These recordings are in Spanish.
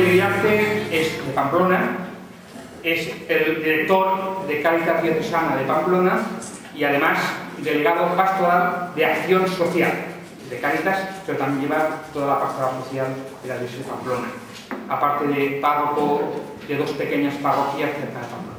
Iriarte es de Pamplona, es el director de Cáritas Diocesana de Pamplona y además delegado pastoral de Acción Social de Cáritas, pero también lleva toda la pastoral social de la Diócesis de Pamplona, aparte de párroco de 2 pequeñas parroquias cerca de Pamplona.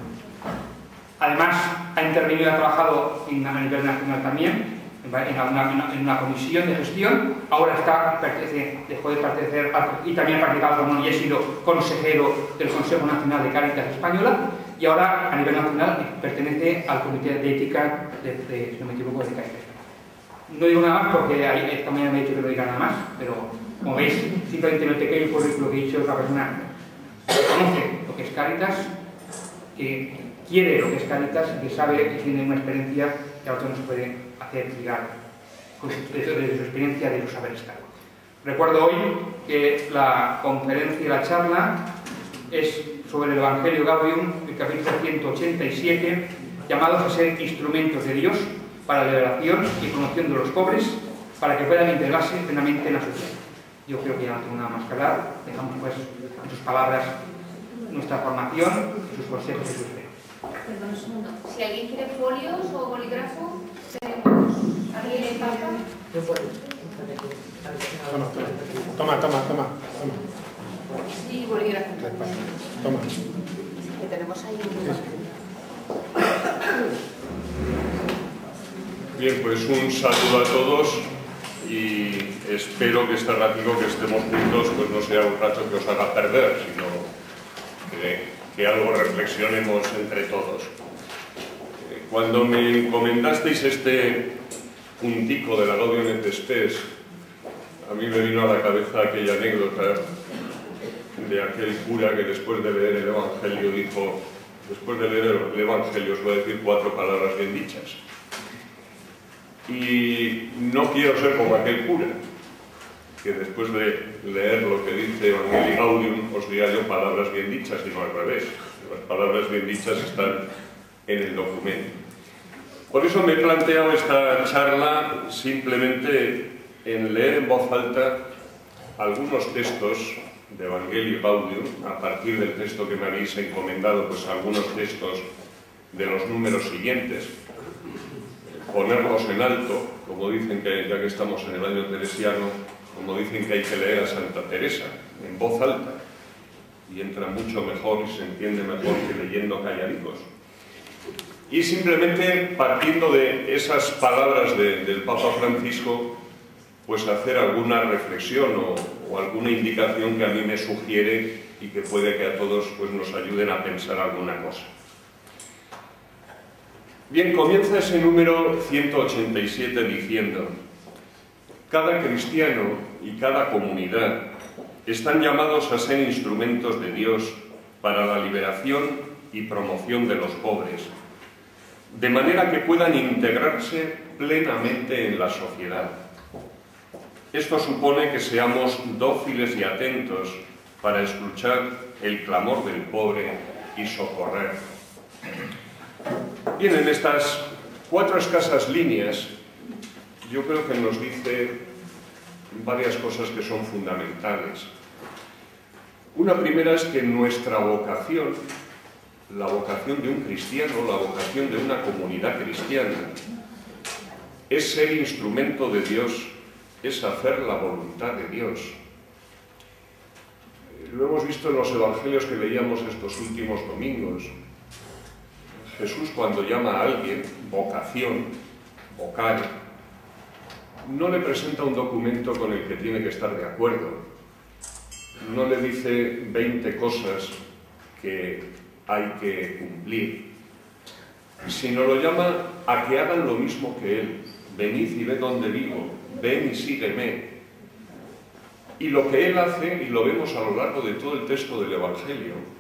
Además, ha intervenido y ha trabajado a nivel nacional también, en una comisión de gestión. Ahora dejó de pertenecer, y también ha practicado y ha sido consejero del Consejo Nacional de Cáritas Española, y ahora a nivel nacional pertenece al Comité de Ética, si no me equivoco, de Cáritas. No digo nada más porque también me he dicho que no diga nada más, pero como veis, simplemente en el pequeño currículo que he dicho, es una persona que conoce lo que es Cáritas, que quiere lo que es Cáritas y que sabe que tiene una experiencia que a otros nos puede hacer llegar desde su experiencia de su saber estar. Recuerdo hoy que la conferencia y la charla es sobre el Evangelio Gaudium, el capítulo 187, llamados a ser instrumentos de Dios para la liberación y promoción de los pobres, para que puedan integrarse plenamente en la sociedad. Yo creo que ya no tengo nada más que hablar. Dejamos pues en sus palabras nuestra formación, sus consejos y sus ideas. Perdón un segundo. Si alguien quiere folios o bolígrafo, tenemos. ¿Alguien le falta? Toma. Sí, bolígrafo. Toma. Que tenemos ahí Bien, pues un saludo a todos y espero que este ratito que estemos juntos pues no sea un rato que os haga perder, sino que algo reflexionemos entre todos. Cuando me encomendasteis este puntico de la Gaudium et Spes, a mí me vino a la cabeza aquella anécdota de aquel cura que después de leer el Evangelio dijo: después de leer el Evangelio os voy a decir 4 palabras bien dichas. Y no quiero ser como aquel cura, que después de leer lo que dice Evangelii Gaudium os diga yo palabras bien dichas, sino al revés. Las palabras bien dichas están en el documento. Por eso me he planteado esta charla simplemente en leer en voz alta algunos textos de Evangelii Gaudium, a partir del texto que me habéis encomendado, pues algunos textos de los números siguientes, ponerlos en alto, como dicen que, ya que estamos en el año teresiano, como dicen que hay que leer a Santa Teresa, en voz alta, y entra mucho mejor y se entiende mejor que leyendo calladicos. Y simplemente partiendo de esas palabras del Papa Francisco, pues hacer alguna reflexión o alguna indicación que a mí me sugiere y que puede que a todos pues, nos ayuden a pensar alguna cosa. Bien, comienza ese número 187 diciendo: cada cristiano y cada comunidad están llamados a ser instrumentos de Dios para la liberación y promoción de los pobres, de manera que puedan integrarse plenamente en la sociedad. Esto supone que seamos dóciles y atentos para escuchar el clamor del pobre y socorrer. Bien, en estas 4 escasas líneas, yo creo que nos dice varias cosas que son fundamentales. Una primera es que nuestra vocación, la vocación de un cristiano, la vocación de una comunidad cristiana, es ser instrumento de Dios, es hacer la voluntad de Dios. Lo hemos visto en los evangelios que leíamos estos últimos domingos. Jesús, cuando llama a alguien, vocación, vocar, no le presenta un documento con el que tiene que estar de acuerdo. No le dice 20 cosas que hay que cumplir, sino lo llama a que hagan lo mismo que Él. Venid y ved donde vivo, ven y sígueme. Y lo que Él hace, y lo vemos a lo largo de todo el texto del Evangelio,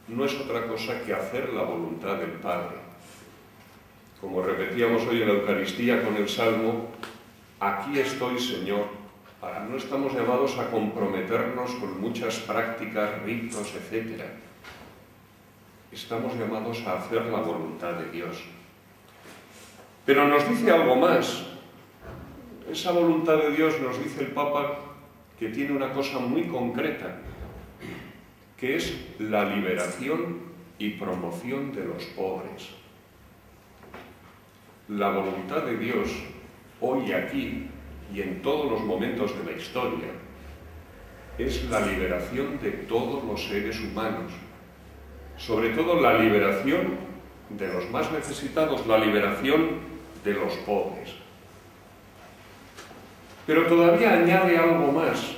no es otra cosa que hacer la voluntad del Padre. Como repetíamos hoy en la Eucaristía con el Salmo, aquí estoy, Señor. No estamos llamados a comprometernos con muchas prácticas, ritos, etc. Estamos llamados a hacer la voluntad de Dios. Pero nos dice algo más. Esa voluntad de Dios, nos dice el Papa, que tiene una cosa muy concreta. que es la liberación y promoción de los pobres. La voluntad de Dios, hoy aquí y en todos los momentos de la historia, es la liberación de todos los seres humanos, sobre todo la liberación de los más necesitados, la liberación de los pobres. Pero todavía añade algo más.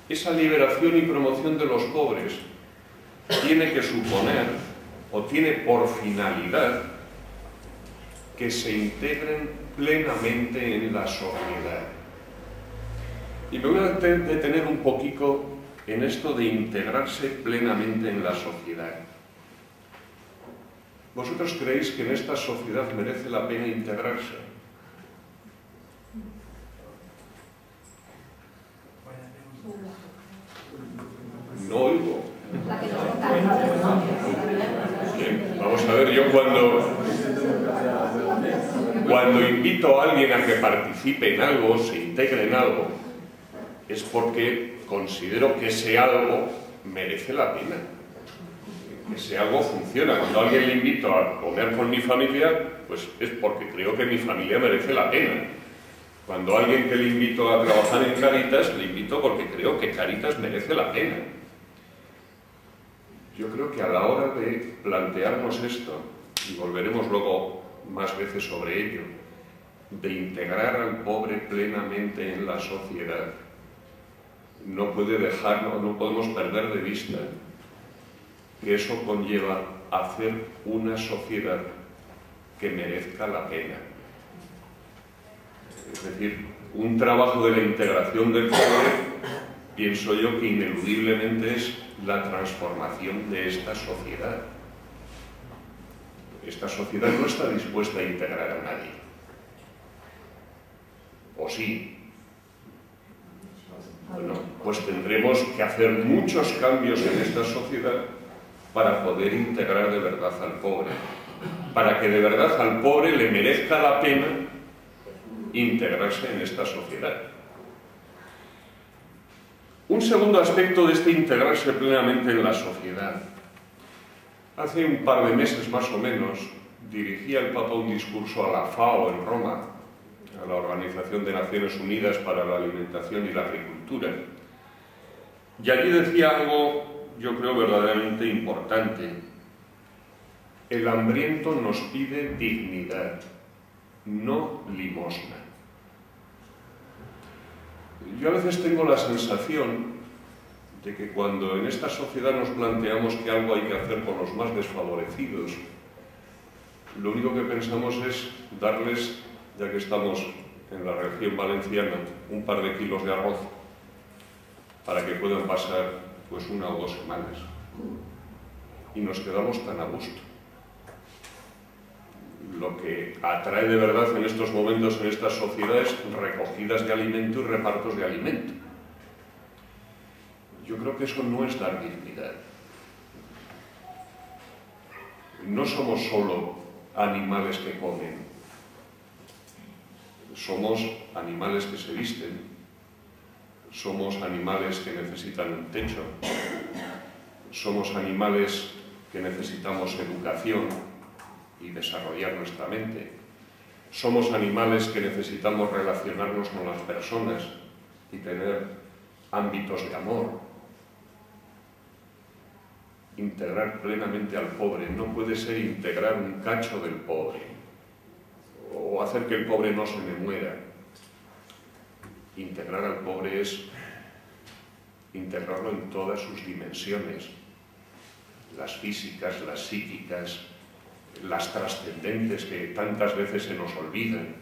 Esa liberación y promoción de los pobres tiene que suponer, o tiene por finalidad, que se integren plenamente en la sociedad. Y me voy a detener un poquito en esto de integrarse plenamente en la sociedad. ¿Vosotros creéis que en esta sociedad merece la pena integrarse? No oigo. Bien, vamos a ver, yo cuando invito a alguien a que participe en algo, se integre en algo, es porque considero que ese algo merece la pena, que ese algo funciona. Cuando a alguien le invito a comer con mi familia, pues es porque creo que mi familia merece la pena. Cuando a alguien que le invito a trabajar en Cáritas, le invito porque creo que Cáritas merece la pena. Yo creo que a la hora de plantearnos esto, y volveremos luego más veces sobre ello, de integrar al pobre plenamente en la sociedad, no podemos perder de vista que eso conlleva hacer una sociedad que merezca la pena. Es decir, un trabajo de la integración del pobre, pienso yo que ineludiblemente es la transformación de esta sociedad. Esta sociedad no está dispuesta a integrar a nadie. ¿O sí? Bueno, pues tendremos que hacer muchos cambios en esta sociedad para poder integrar de verdad al pobre. Para que de verdad al pobre le merezca la pena integrarse en esta sociedad. Un segundo aspecto de este integrarse plenamente en la sociedad. Hace un par de meses más o menos dirigía el Papa un discurso a la FAO en Roma, a la Organización de Naciones Unidas para la Alimentación y la Agricultura. Y allí decía algo, yo creo, verdaderamente importante. El hambriento nos pide dignidad, no limosna. Yo a veces tengo la sensación de que cuando en esta sociedad nos planteamos que algo hay que hacer por los más desfavorecidos, lo único que pensamos es darles, ya que estamos en la región valenciana, un par de kilos de arroz para que puedan pasar pues 1 o 2 semanas. Y nos quedamos tan a gusto. Lo que atrae de verdad en estos momentos en estas sociedades, recogidas de alimento y repartos de alimento. Yo creo que eso no es dar dignidad. No somos solo animales que comen. Somos animales que se visten. Somos animales que necesitan un techo. Somos animales que necesitamos educación y desarrollar nuestra mente. Somos animales que necesitamos relacionarnos con las personas y tener ámbitos de amor. Integrar plenamente al pobre no puede ser integrar un cacho del pobre o hacer que el pobre no se me muera. Integrar al pobre es integrarlo en todas sus dimensiones, las físicas, las psíquicas, las trascendentes que tantas veces se nos olvidan.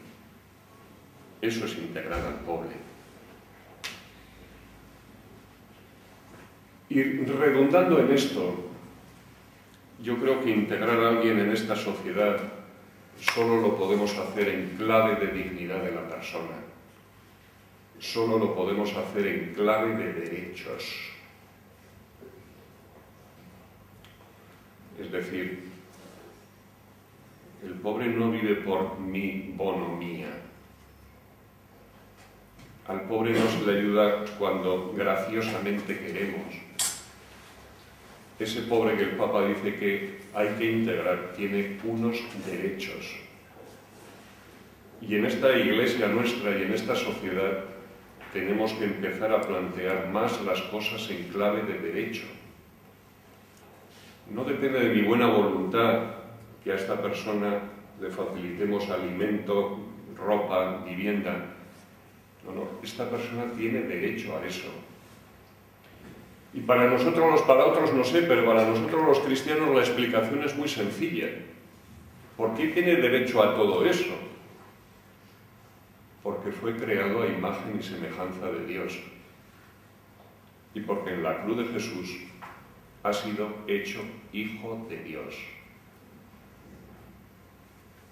Eso es integrar al pobre. Y redundando en esto, yo creo que integrar a alguien en esta sociedad solo lo podemos hacer en clave de dignidad de la persona. Solo lo podemos hacer en clave de derechos. Es decir, el pobre no vive por mi bonomía. Al pobre no se le ayuda cuando graciosamente queremos. ese pobre que el Papa dice que hay que integrar, tiene unos derechos. Y en esta iglesia nuestra y en esta sociedad tenemos que empezar a plantear más las cosas en clave de derecho. No depende de mi buena voluntad que a esta persona le facilitemos alimento, ropa, vivienda. No, esta persona tiene derecho a eso. Y para nosotros, para otros no sé, pero para nosotros los cristianos la explicación es muy sencilla. ¿Por qué tiene derecho a todo eso? Porque fue creado a imagen y semejanza de Dios. Y porque en la cruz de Jesús ha sido hecho hijo de Dios.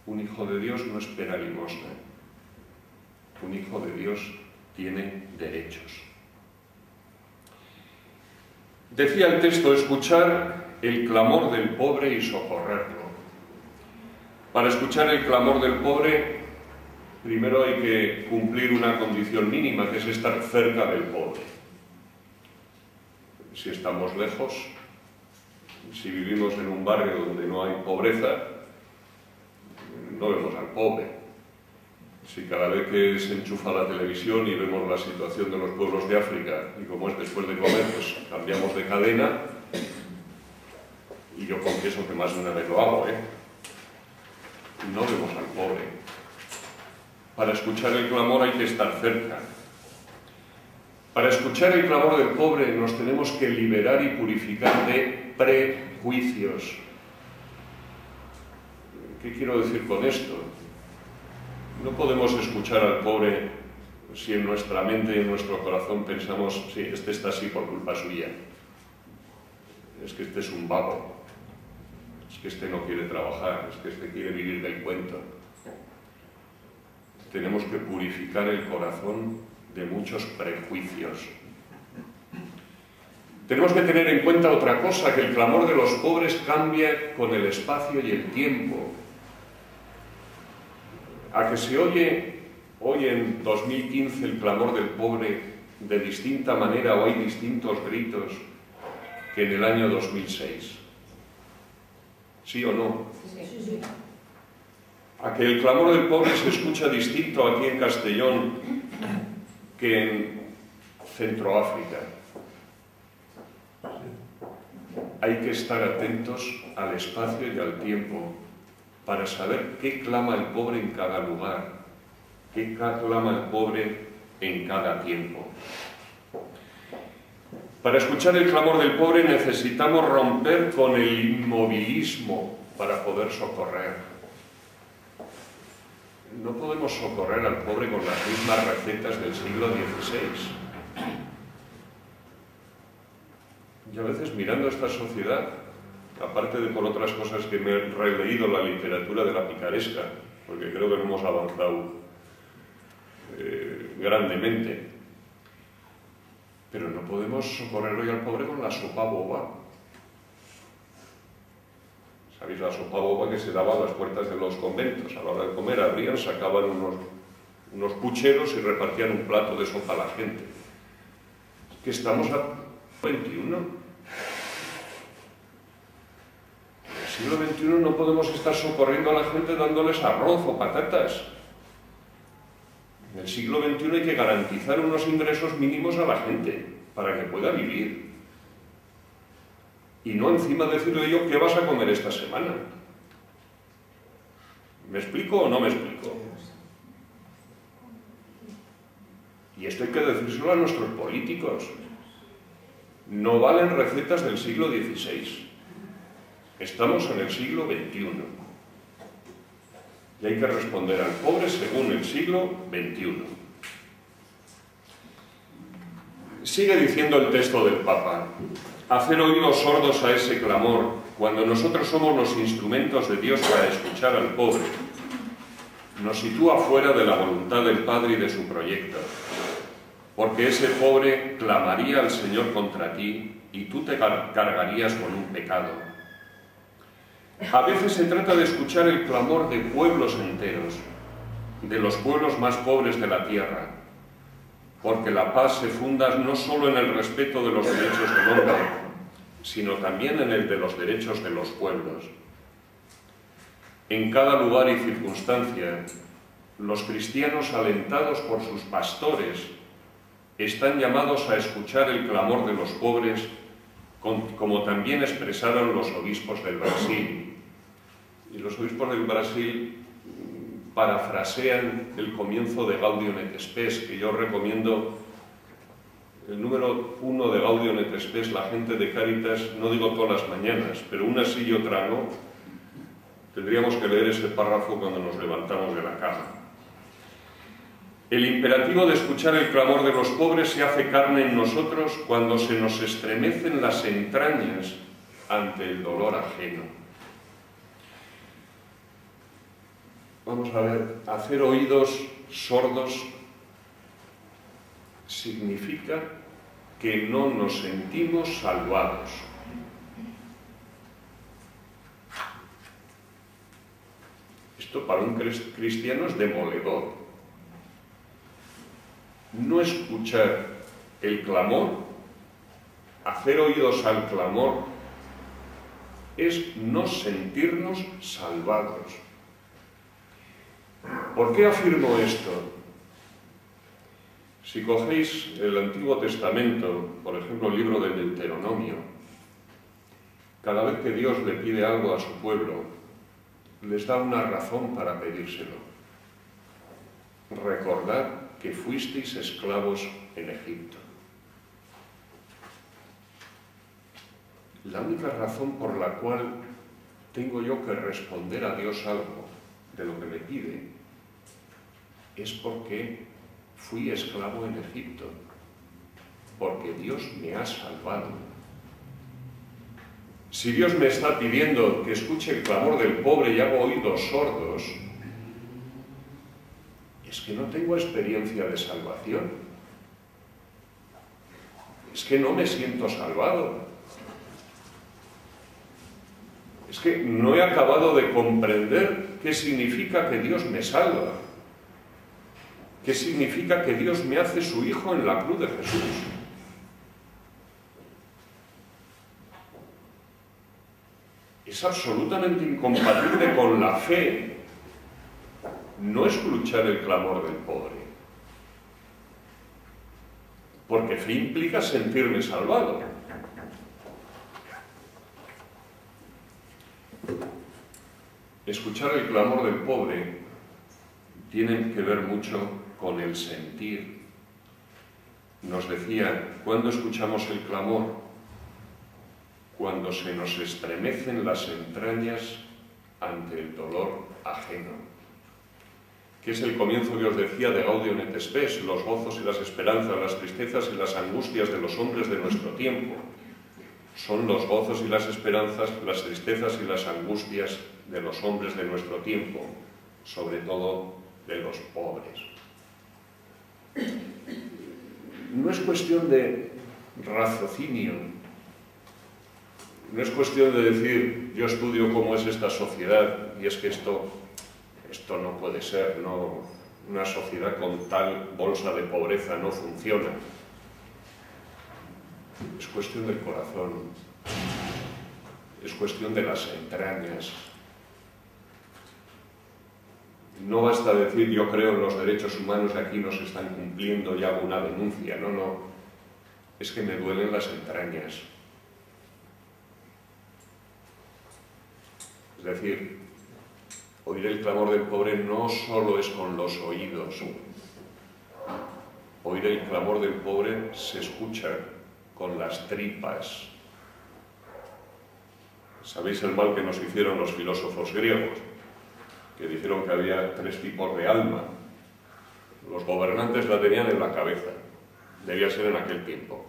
Un hijo de Dios no espera limosna. Un hijo de Dios tiene derechos. Decía el texto, escuchar el clamor del pobre y socorrerlo. Para escuchar el clamor del pobre, primero hay que cumplir una condición mínima, que es estar cerca del pobre. Si estamos lejos, si vivimos en un barrio donde no hay pobreza, no vemos al pobre. Si cada vez que se enchufa la televisión y vemos la situación de los pueblos de África, y como es después de comer, pues cambiamos de cadena, y yo confieso que más de una vez lo hago, no vemos al pobre. Para escuchar el clamor hay que estar cerca. Para escuchar el clamor del pobre nos tenemos que liberar y purificar de prejuicios. ¿Qué quiero decir con esto? No podemos escuchar al pobre si en nuestra mente y en nuestro corazón pensamos, sí, este está así por culpa suya. Es que este es un vago. Es que este no quiere trabajar. Es que este quiere vivir del cuento. Tenemos que purificar el corazón de muchos prejuicios. Tenemos que tener en cuenta otra cosa, que el clamor de los pobres cambia con el espacio y el tiempo. A que se oye hoy en 2015 el clamor del pobre de distinta manera, o hay distintos gritos que en el año 2006. ¿Sí o no? Sí. A que el clamor del pobre se escucha distinto aquí en Castellón que en Centroáfrica. Hay que estar atentos al espacio y al tiempo para saber qué clama el pobre en cada lugar, qué clama el pobre en cada tiempo. Para escuchar el clamor del pobre necesitamos romper con el inmovilismo para poder socorrer. No podemos socorrer al pobre con las mismas recetas del siglo XVI. Y a veces mirando esta sociedad, aparte de por otras cosas que me he releído la literatura de la picaresca, porque creo que no hemos avanzado grandemente, pero no podemos socorrer hoy al pobre con la sopa boba. ¿Sabéis la sopa boba que se daba a las puertas de los conventos? A la hora de comer abrían, sacaban unos pucheros y repartían un plato de sopa a la gente. Que estamos al XXI. En el siglo XXI no podemos estar socorriendo a la gente dándoles arroz o patatas. En el siglo XXI hay que garantizar unos ingresos mínimos a la gente para que pueda vivir. Y no encima decirle yo qué vas a comer esta semana. ¿Me explico o no me explico? Y esto hay que decírselo a nuestros políticos. No valen recetas del siglo XVI. Estamos en el siglo XXI. Y hay que responder al pobre según el siglo XXI. Sigue diciendo el texto del Papa: hacer oídos sordos a ese clamor, cuando nosotros somos los instrumentos de Dios para escuchar al pobre, nos sitúa fuera de la voluntad del Padre y de su proyecto. Porque ese pobre clamaría al Señor contra ti y tú te cargarías con un pecado. A veces se trata de escuchar el clamor de pueblos enteros, de los pueblos más pobres de la tierra, porque la paz se funda no solo en el respeto de los derechos del hombre, sino también en el de los derechos de los pueblos. En cada lugar y circunstancia, los cristianos, alentados por sus pastores, están llamados a escuchar el clamor de los pobres, como también expresaron los obispos del Brasil. Y los obispos del Brasil parafrasean el comienzo de Gaudium et Spes, que yo recomiendo. El número 1 de Gaudium et Spes, la gente de Cáritas, no digo todas las mañanas, pero una sí y otra no, tendríamos que leer ese párrafo cuando nos levantamos de la cama. El imperativo de escuchar el clamor de los pobres se hace carne en nosotros cuando se nos estremecen las entrañas ante el dolor ajeno. Vamos a ver, hacer oídos sordos significa que no nos sentimos salvados. Esto para un cristiano es demoledor. No escuchar el clamor, hacer oídos al clamor, es no sentirnos salvados. ¿Por qué afirmo esto? Si cogéis el Antiguo Testamento, por ejemplo el libro del Deuteronomio, cada vez que Dios le pide algo a su pueblo, les da una razón para pedírselo. Recordad que fuisteis esclavos en Egipto. La única razón por la cual tengo yo que responder a Dios algo de lo que me pide es porque fui esclavo en Egipto, porque Dios me ha salvado. Si Dios me está pidiendo que escuche el clamor del pobre y hago oídos sordos, es que no tengo experiencia de salvación. Es que no me siento salvado. Es que no he acabado de comprender qué significa que Dios me salva. ¿Qué significa que Dios me hace su hijo en la cruz de Jesús? Es absolutamente incompatible con la fe no escuchar el clamor del pobre. Porque fe implica sentirme salvado. Escuchar el clamor del pobre tiene que ver mucho con el sentir. Nos decía, ¿cuándo escuchamos el clamor? Cuando se nos estremecen las entrañas ante el dolor ajeno. Que es el comienzo que os decía de Gaudium et Spes, los gozos y las esperanzas, las tristezas y las angustias de los hombres de nuestro tiempo. Son los gozos y las esperanzas, las tristezas y las angustias de los hombres de nuestro tiempo, sobre todo de los pobres. No es cuestión de raciocinio, no es cuestión de decir, yo estudio cómo es esta sociedad y es que esto no puede ser, no, una sociedad con tal bolsa de pobreza no funciona. Es cuestión del corazón, es cuestión de las entrañas. No basta decir, yo creo en los derechos humanos y aquí no se están cumpliendo y hago una denuncia. No, no. Es que me duelen las entrañas. Es decir, oír el clamor del pobre no solo es con los oídos. Oír el clamor del pobre se escucha con las tripas. ¿Sabéis el mal que nos hicieron los filósofos griegos? Que dijeron que había 3 tipos de alma. Los gobernantes la tenían en la cabeza. Debía ser en aquel tiempo.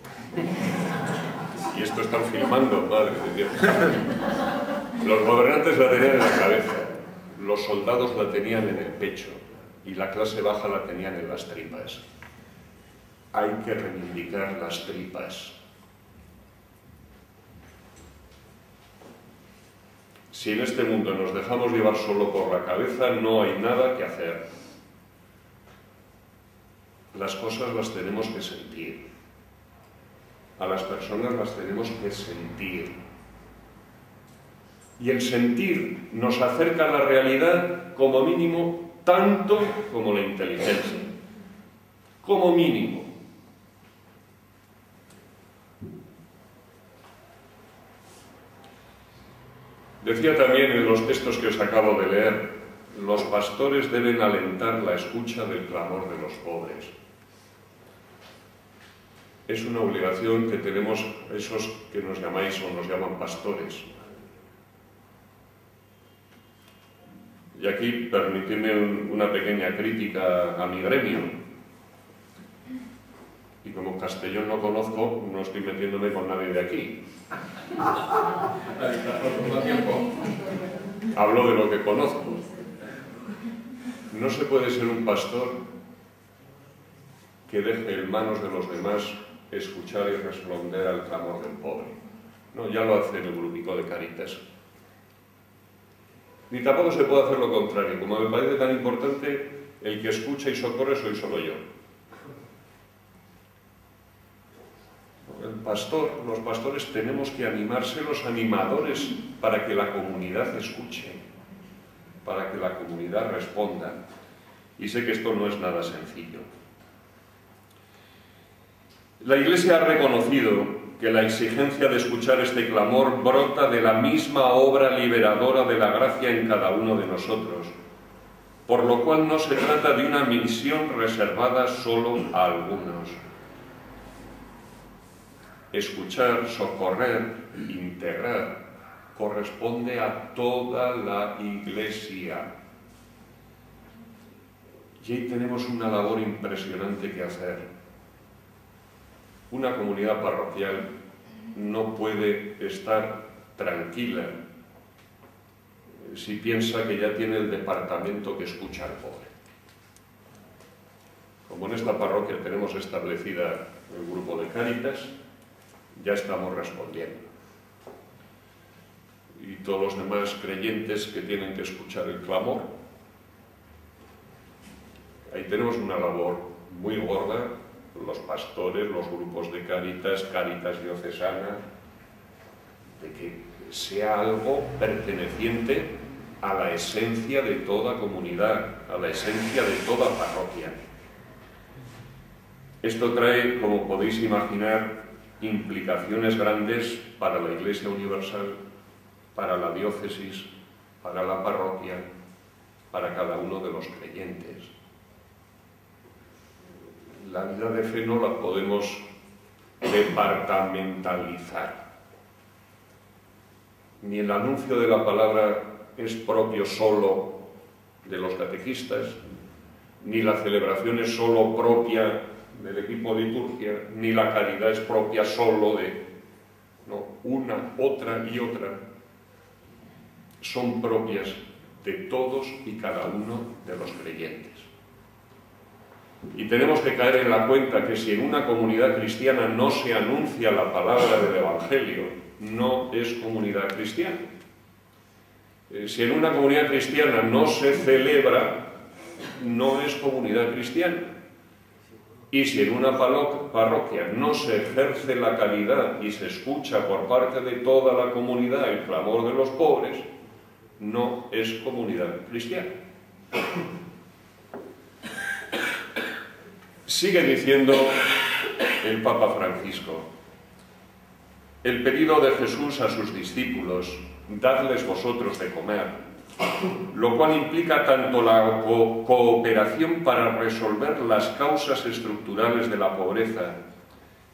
Y esto están filmando, madre de Dios. Los gobernantes la tenían en la cabeza, los soldados la tenían en el pecho y la clase baja la tenían en las tripas. Hay que reivindicar las tripas. Si en este mundo nos dejamos llevar solo por la cabeza, no hay nada que hacer. Las cosas las tenemos que sentir. a las personas las tenemos que sentir. Y el sentir nos acerca a la realidad como mínimo tanto como la inteligencia. Como mínimo. Decía también en los textos que os acabo de leer, los pastores deben alentar la escucha del clamor de los pobres. Es una obligación que tenemos esos que nos llamáis o nos llaman pastores. Y aquí permitidme una pequeña crítica a mi gremio. Y como Castellón no conozco, no estoy metiéndome con nadie de aquí. Hablo de lo que conozco. No se puede ser un pastor que deje en manos de los demás escuchar y responder al clamor del pobre. No, ya lo hace el grupico de Cáritas. Ni tampoco se puede hacer lo contrario. Como me parece tan importante, el que escucha y socorre soy solo yo. Los pastores tenemos que animarse los animadores para que la comunidad escuche, para que la comunidad responda. Y sé que esto no es nada sencillo. La Iglesia ha reconocido que la exigencia de escuchar este clamor brota de la misma obra liberadora de la gracia en cada uno de nosotros, por lo cual no se trata de una misión reservada solo a algunos. Escuchar, socorrer, integrar, corresponde a toda la Iglesia. Y ahí tenemos una labor impresionante que hacer. Una comunidad parroquial no puede estar tranquila si piensa que ya tiene el departamento que escucha al pobre. Como en esta parroquia tenemos establecida el grupo de Cáritas, ya estamos respondiendo. Y todos los demás creyentes que tienen que escuchar el clamor, ahí tenemos una labor muy gorda, los pastores, los grupos de Cáritas, Cáritas diocesana, de que sea algo perteneciente a la esencia de toda comunidad, a la esencia de toda parroquia. Esto trae, como podéis imaginar, implicaciones grandes para la Iglesia Universal, para la diócesis, para la parroquia, para cada uno de los creyentes. La vida de fe no la podemos departamentalizar. Ni el anuncio de la palabra es propio solo de los catequistas, ni la celebración es solo propia del equipo de liturgia, ni la caridad es propia solo de... No, una, otra y otra son propias de todos y cada uno de los creyentes. Y tenemos que caer en la cuenta que si en una comunidad cristiana no se anuncia la palabra del Evangelio, no es comunidad cristiana. Si en una comunidad cristiana no se celebra, no es comunidad cristiana. Y si en una parroquia no se ejerce la caridad y se escucha por parte de toda la comunidad el clamor de los pobres, no es comunidad cristiana. Sigue diciendo el Papa Francisco: el pedido de Jesús a sus discípulos, dadles vosotros de comer, lo cual implica tanto la cooperación para resolver las causas estructurales de la pobreza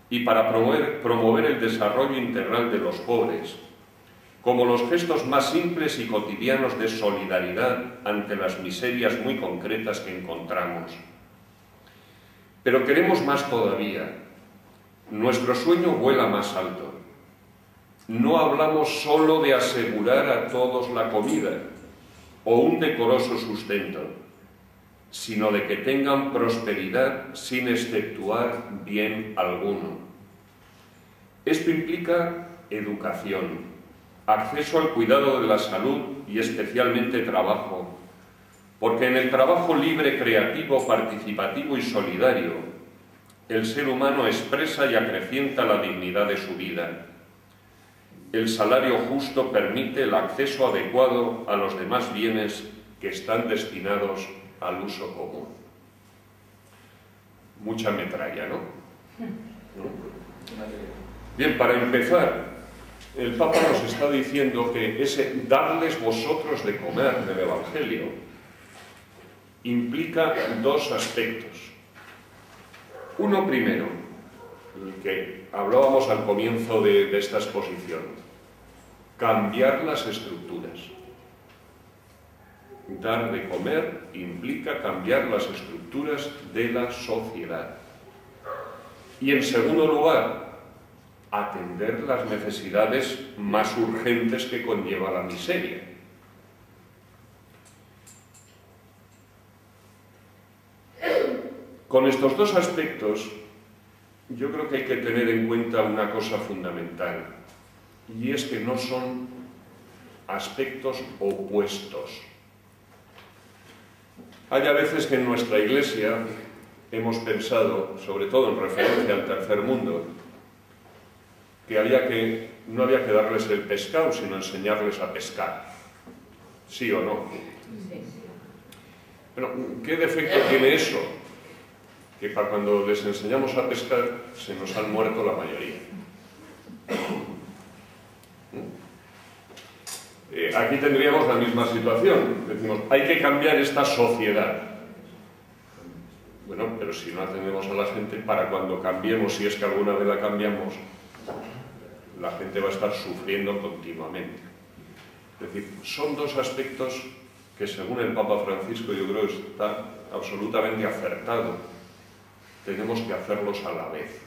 y para promover el desarrollo integral de los pobres, como los gestos más simples y cotidianos de solidaridad ante las miserias muy concretas que encontramos. Pero queremos más todavía. Nuestro sueño vuela más alto. No hablamos solo de asegurar a todos la comida o un decoroso sustento, sino de que tengan prosperidad sin exceptuar bien alguno. Esto implica educación, acceso al cuidado de la salud y especialmente trabajo, porque en el trabajo libre, creativo, participativo y solidario, El ser humano expresa y acrecienta la dignidad de su vida. El salario justo permite el acceso adecuado a los demás bienes que están destinados al uso común. Mucha metralla, ¿no? Bien, para empezar, el Papa nos está diciendo que ese darles vosotros de comer del Evangelio implica dos aspectos. Uno primero, el que hablábamos al comienzo de esta exposición, cambiar las estructuras. Dar de comer implica cambiar las estructuras de la sociedad. Y en segundo lugar, atender las necesidades más urgentes que conlleva la miseria. Con estos dos aspectos, yo creo que hay que tener en cuenta una cosa fundamental, y es que no son aspectos opuestos. Hay a veces que en nuestra Iglesia hemos pensado, sobre todo en referencia al tercer mundo, que no había que darles el pescado, sino enseñarles a pescar. ¿Sí o no? Pero, ¿qué defecto tiene eso? Que para cuando les enseñamos a pescar se nos han muerto la mayoría. Aquí tendríamos la misma situación. Decimos, hay que cambiar esta sociedad. Bueno, pero si no atendemos a la gente, para cuando cambiemos, si es que alguna vez la cambiamos, la gente va a estar sufriendo continuamente. Es decir, son dos aspectos que según el Papa Francisco yo creo está absolutamente acertado. Tenemos que hacerlos a la vez.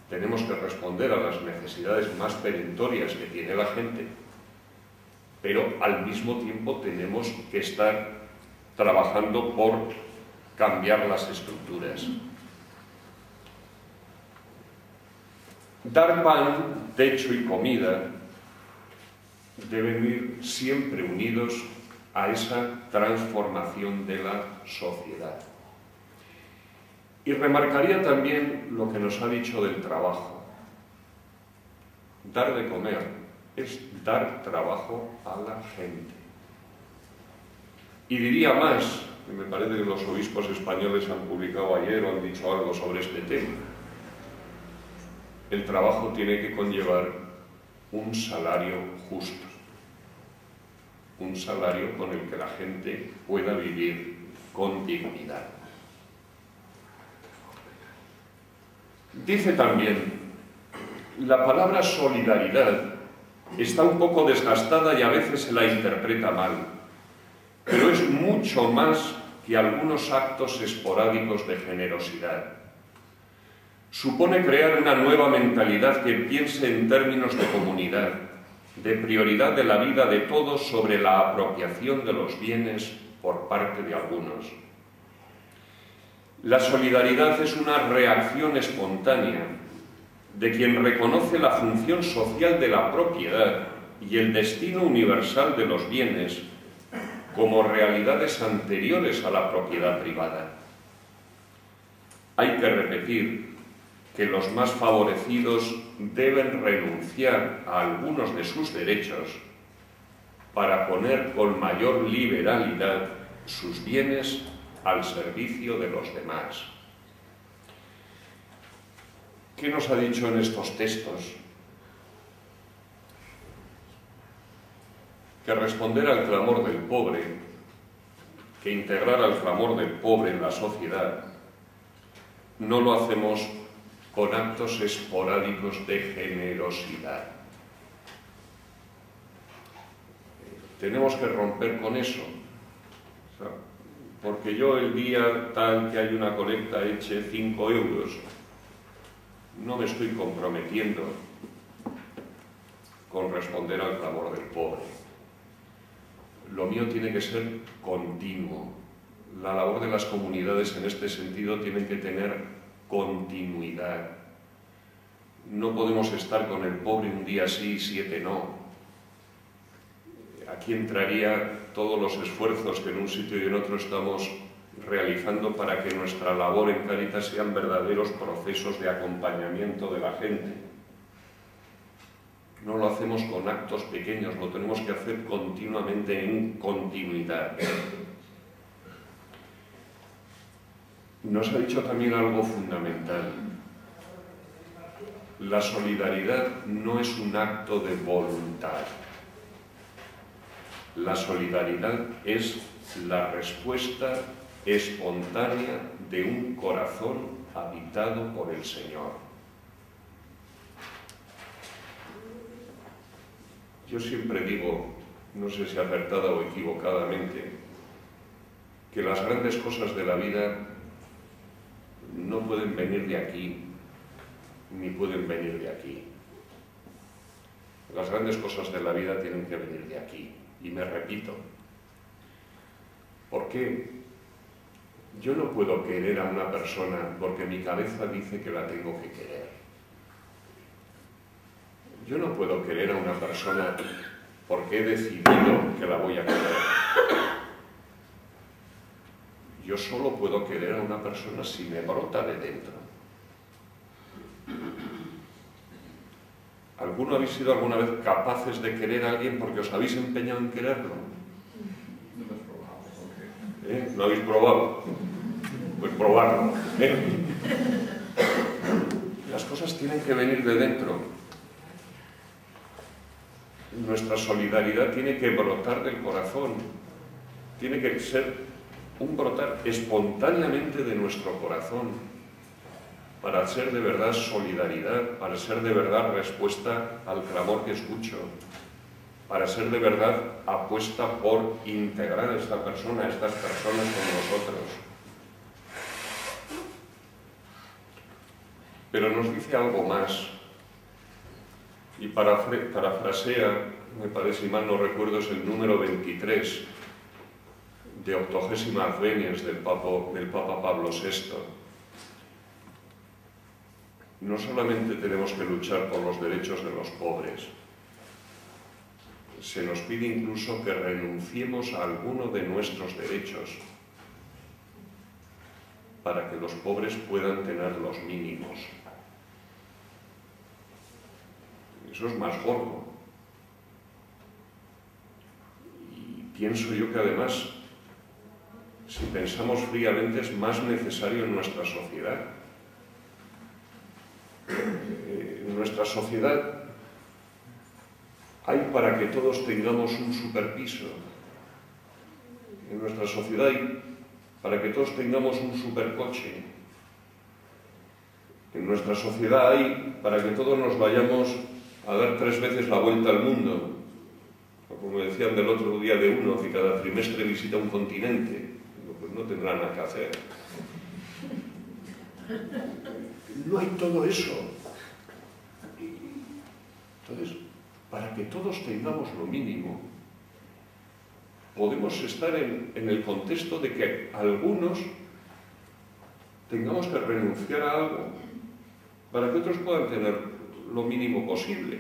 Tenemos que responder a las necesidades más perentorias que tiene la gente, pero al mismo tiempo tenemos que estar trabajando por cambiar las estructuras. Dar pan, techo y comida deben ir siempre unidos a esa transformación de la sociedad. Y remarcaría también lo que nos ha dicho del trabajo. Dar de comer es dar trabajo a la gente. Y diría más, que me parece que los obispos españoles han publicado ayer o han dicho algo sobre este tema. El trabajo tiene que conllevar un salario justo, un salario con el que la gente pueda vivir con dignidad. Dice también, la palabra solidaridad está un poco desgastada y a veces se la interpreta mal, pero es mucho más que algunos actos esporádicos de generosidad. Supone crear una nueva mentalidad que piense en términos de comunidad, de prioridad de la vida de todos sobre la apropiación de los bienes por parte de algunos. La solidaridad es una reacción espontánea de quien reconoce la función social de la propiedad y el destino universal de los bienes como realidades anteriores a la propiedad privada. Hay que repetir que los más favorecidos deben renunciar a algunos de sus derechos para poner con mayor liberalidad sus bienes al servicio de los demás. ¿Qué nos ha dicho en estos textos? Que responder al clamor del pobre, que integrar al clamor del pobre en la sociedad, no lo hacemos con actos esporádicos de generosidad. Tenemos que romper con eso. O sea, porque yo el día tal que hay una colecta eche 5 euros, no me estoy comprometiendo con responder al clamor del pobre. Lo mío tiene que ser continuo. La labor de las comunidades en este sentido tiene que tener continuidad. No podemos estar con el pobre un día sí y 7 no. Aquí entraría todos los esfuerzos que en un sitio y en otro estamos realizando para que nuestra labor en Cáritas sean verdaderos procesos de acompañamiento de la gente. No lo hacemos con actos pequeños, lo tenemos que hacer continuamente en continuidad. Nos ha dicho también algo fundamental. La solidaridad no es un acto de voluntad. La solidaridad es la respuesta espontánea de un corazón habitado por el Señor. Yo siempre digo, no sé si acertada o equivocadamente, que las grandes cosas de la vida no pueden venir de aquí, ni pueden venir de aquí. Las grandes cosas de la vida tienen que venir de aquí. Y me repito, ¿por qué? Yo no puedo querer a una persona porque mi cabeza dice que la tengo que querer. Yo no puedo querer a una persona porque he decidido que la voy a querer. Yo solo puedo querer a una persona si me brota de dentro. ¿Alguno habéis sido alguna vez capaces de querer a alguien porque os habéis empeñado en quererlo? ¿No habéis probado? Pues probarlo. Las cosas tienen que venir de dentro. Nuestra solidaridad tiene que brotar del corazón. Tiene que ser un brotar espontáneamente de nuestro corazón, para ser de verdad solidaridad, para ser de verdad respuesta al clamor que escucho, para ser de verdad apuesta por integrar a esta persona, a estas personas con nosotros. Pero nos dice algo más, y parafrasea, me parece, si mal no recuerdo, es el número 23 de Octogésima Adveniens del Papa Pablo VI. No solamente tenemos que luchar por los derechos de los pobres, se nos pide incluso que renunciemos a alguno de nuestros derechos para que los pobres puedan tener los mínimos. Eso es más gordo. Y pienso yo que además, si pensamos fríamente, es más necesario en nuestra sociedad. En nuestra sociedad hay para que todos tengamos un superpiso. En nuestra sociedad hay para que todos tengamos un supercoche. En nuestra sociedad hay para que todos nos vayamos a dar 3 veces la vuelta al mundo. O como decían del otro día de uno, que cada trimestre visita un continente. Pues no tendrá nada que hacer. No hay todo eso. Entonces, para que todos tengamos lo mínimo, podemos estar en el contexto de que algunos tengamos que renunciar a algo para que otros puedan tener lo mínimo posible.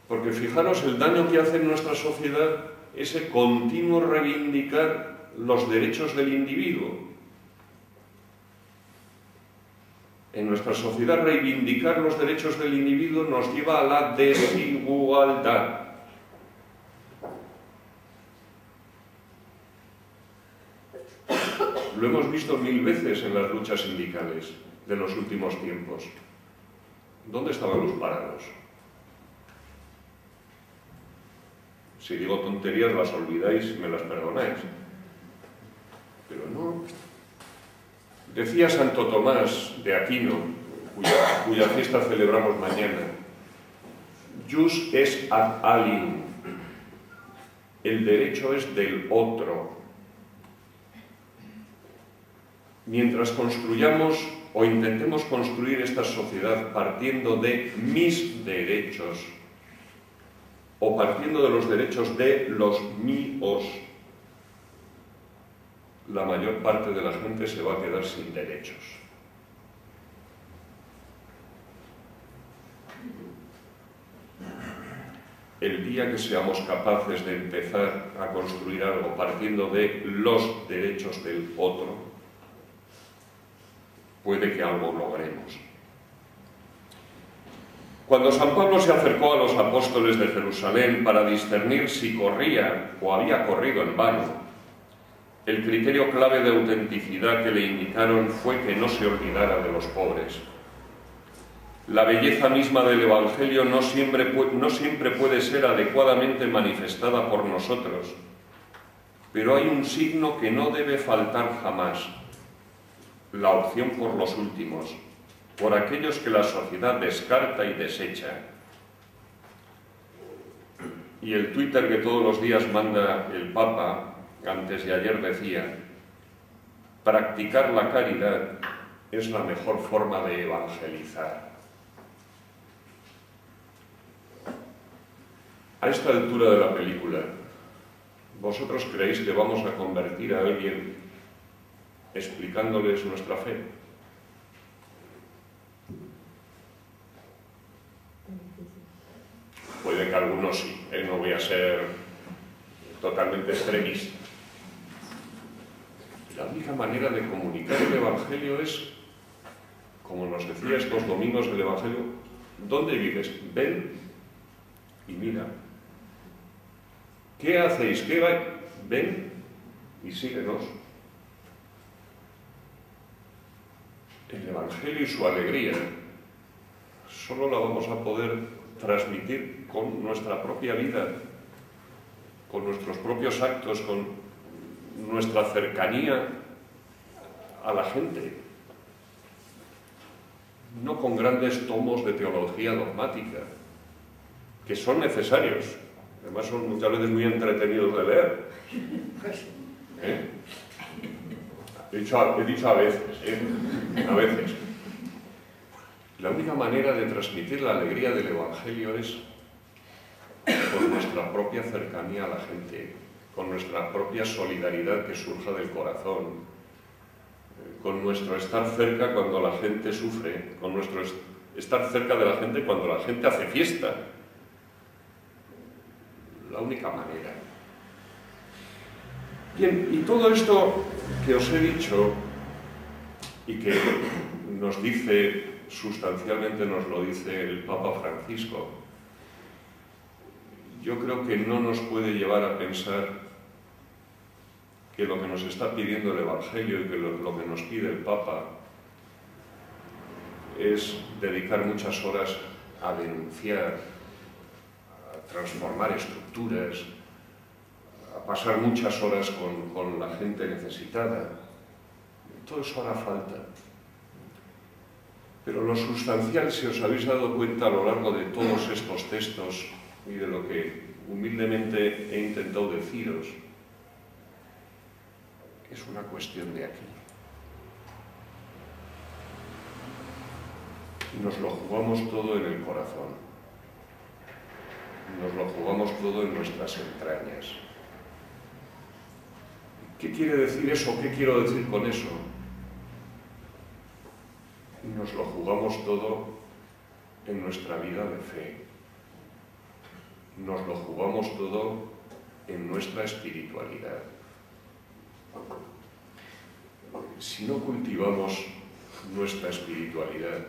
Porque fijaros el daño que hace en nuestra sociedad ese continuo reivindicar los derechos del individuo. En nuestra sociedad reivindicar los derechos del individuo nos lleva a la desigualdad. Lo hemos visto 1000 veces en las luchas sindicales de los últimos tiempos. ¿Dónde estaban los parados? Si digo tonterías, las olvidáis y me las perdonáis. Pero no. Decía Santo Tomás de Aquino, cuya fiesta celebramos mañana, jus est ad alium. El derecho es del otro. Mientras construyamos o intentemos construir esta sociedad partiendo de mis derechos o partiendo de los derechos de los míos, la mayor parte de la gente se va a quedar sin derechos. el día que seamos capaces de empezar a construir algo partiendo de los derechos del otro, puede que algo logremos. Cuando San Pablo se acercó a los apóstoles de Jerusalén para discernir si corría o había corrido en vano, el criterio clave de autenticidad que le indicaron fue que no se olvidara de los pobres. La belleza misma del Evangelio no siempre puede ser adecuadamente manifestada por nosotros, pero hay un signo que no debe faltar jamás: la opción por los últimos, por aquellos que la sociedad descarta y desecha. Y el Twitter que todos los días manda el Papa, antes de ayer decía: practicar la caridad es la mejor forma de evangelizar. A esta altura de la película, ¿vosotros creéis que vamos a convertir a alguien explicándoles nuestra fe? Puede que algunos sí, no voy a ser totalmente extremista. La única manera de comunicar el Evangelio es, como nos decía estos domingos del Evangelio, ¿dónde vives? Ven y mira. ¿Qué hacéis? ¿Qué vais? Ven y síguenos. El Evangelio y su alegría solo la vamos a poder transmitir con nuestra propia vida, con nuestros propios actos, con nuestra cercanía a la gente, no con grandes tomos de teología dogmática, que son necesarios, además son muchas veces muy entretenidos de leer. He dicho a veces, a veces. La única manera de transmitir la alegría del Evangelio es con nuestra propia cercanía a la gente, con nuestra propia solidaridad que surja del corazón, con nuestro estar cerca cuando la gente sufre, con nuestro estar cerca de la gente cuando la gente hace fiesta. La única manera. Bien, y todo esto que os he dicho y que nos dice, sustancialmente nos lo dice el Papa Francisco, yo creo que no nos puede llevar a pensar que lo que nos está pidiendo el Evangelio y que lo que nos pide el Papa es dedicar muchas horas a denunciar, a transformar estructuras, a pasar muchas horas con la gente necesitada. Todo eso hará falta. Pero lo sustancial, si os habéis dado cuenta a lo largo de todos estos textos y de lo que humildemente he intentado deciros, es una cuestión de aquí. Nos lo jugamos todo en el corazón. Nos lo jugamos todo en nuestras entrañas. ¿Qué quiere decir eso? ¿Qué quiero decir con eso? Nos lo jugamos todo en nuestra vida de fe. Nos lo jugamos todo en nuestra espiritualidad. Si no cultivamos nuestra espiritualidad,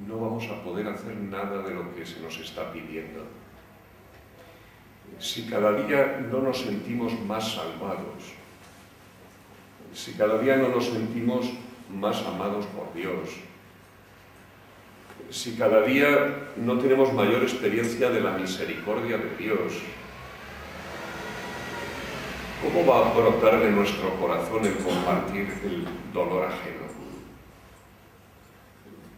no vamos a poder hacer nada de lo que se nos está pidiendo. Si cada día no nos sentimos más salvados, si cada día no nos sentimos más amados por Dios, si cada día no tenemos mayor experiencia de la misericordia de Dios, ¿cómo va a brotar de nuestro corazón el compartir el dolor ajeno?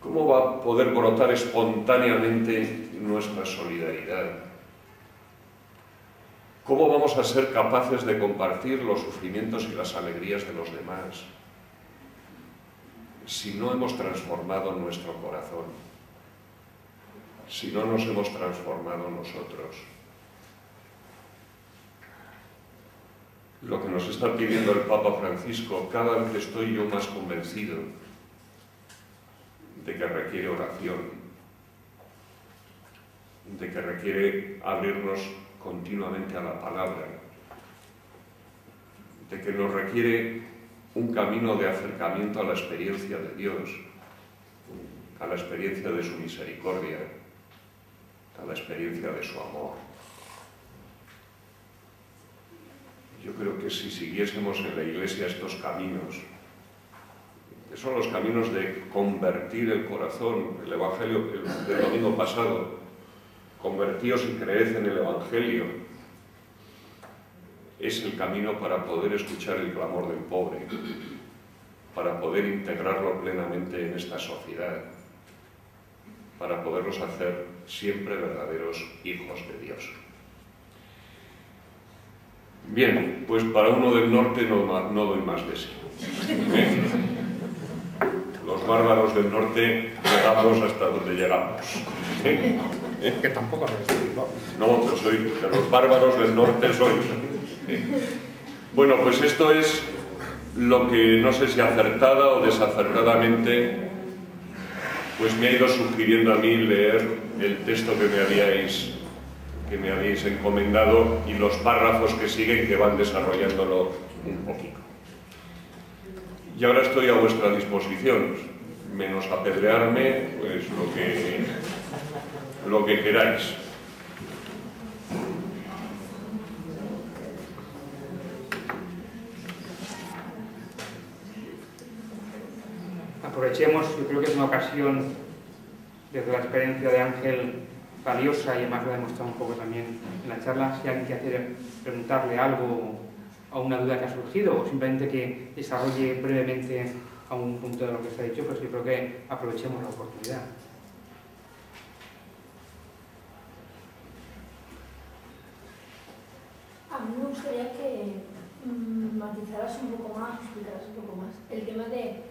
¿Cómo va a poder brotar espontáneamente nuestra solidaridad? ¿Cómo vamos a ser capaces de compartir los sufrimientos y las alegrías de los demás si no hemos transformado nuestro corazón? Si no nos hemos transformado nosotros. Lo que nos está pidiendo el Papa Francisco, cada vez estoy yo más convencido de que requiere oración. de que requiere abrirnos continuamente a la palabra, de que nos requiere un camino de acercamiento a la experiencia de Dios, a la experiencia de su misericordia, a la experiencia de su amor. Yo creo que si siguiésemos en la Iglesia estos caminos, que son los caminos de convertir el corazón, el Evangelio del domingo pasado, convertíos y creed en el Evangelio, es el camino para poder escuchar el clamor del pobre, para poder integrarlo plenamente en esta sociedad, para poderlos hacer siempre verdaderos hijos de Dios. Bien, pues para uno del norte no doy más de sí. Los bárbaros del norte llegamos hasta donde llegamos. Que tampoco lo estoy, ¿no? No, yo soy de los bárbaros del norte, soy. Bueno, pues esto es lo que no sé si acertada o desacertadamente pues me ha ido sugiriendo a mí leer el texto que me habíais encomendado y los párrafos que siguen que van desarrollándolo un poquito. Y ahora estoy a vuestra disposición, menos apedrearme, pues lo que queráis. Aprovechemos, yo creo que es una ocasión, desde la experiencia de Ángel, valiosa, y además lo ha demostrado un poco también en la charla, si alguien quiere preguntarle algo a una duda que ha surgido, o simplemente que desarrolle brevemente a un punto de lo que se ha dicho, pues yo creo que aprovechemos la oportunidad. A mí me gustaría que matizaras un poco más, explicaras un poco más el tema de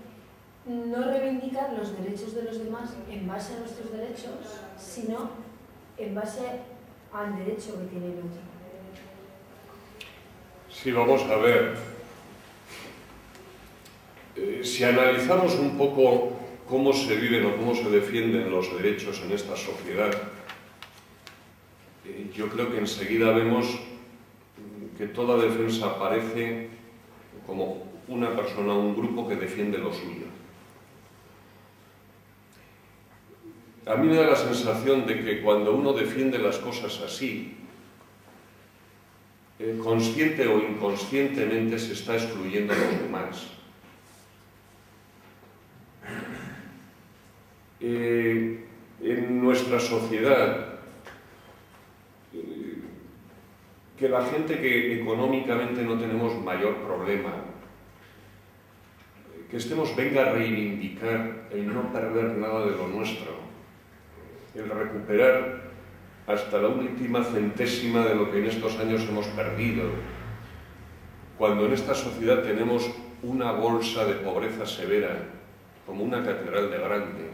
no reivindicar los derechos de los demás en base a nuestros derechos, sino en base al derecho que tiene el otro. Sí, vamos a ver. Si analizamos un poco cómo se viven o cómo se defienden los derechos en esta sociedad, yo creo que enseguida vemos que toda defensa aparece como una persona, un grupo que defiende lo suyo. A mí me da la sensación de que cuando uno defiende las cosas así, consciente o inconscientemente se está excluyendo a los demás. En nuestra sociedad, que la gente que económicamente no tenemos mayor problema, que venga a reivindicar el no perder nada de lo nuestro, el recuperar hasta la última centésima de lo que en estos años hemos perdido, cuando en esta sociedad tenemos una bolsa de pobreza severa, como una catedral de grande,